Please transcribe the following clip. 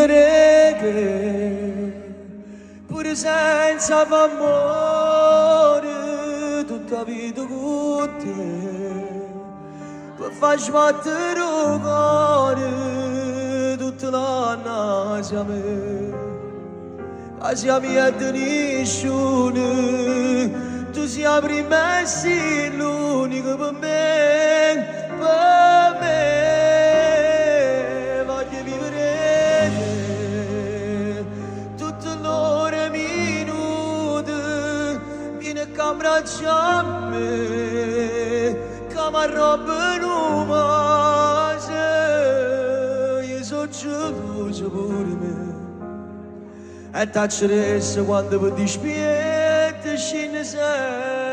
vivere pure senza amore tutta vita con te per far sbattere il cuore tutta l'anno siamo mia di nessuno tu sei prima e sei l'unico per me voglio vivere tutte l'ore minute vieni a abbracciare me come a roba nuova io sono geloso pure me e t'acceresse quando mi dispiace scende sempre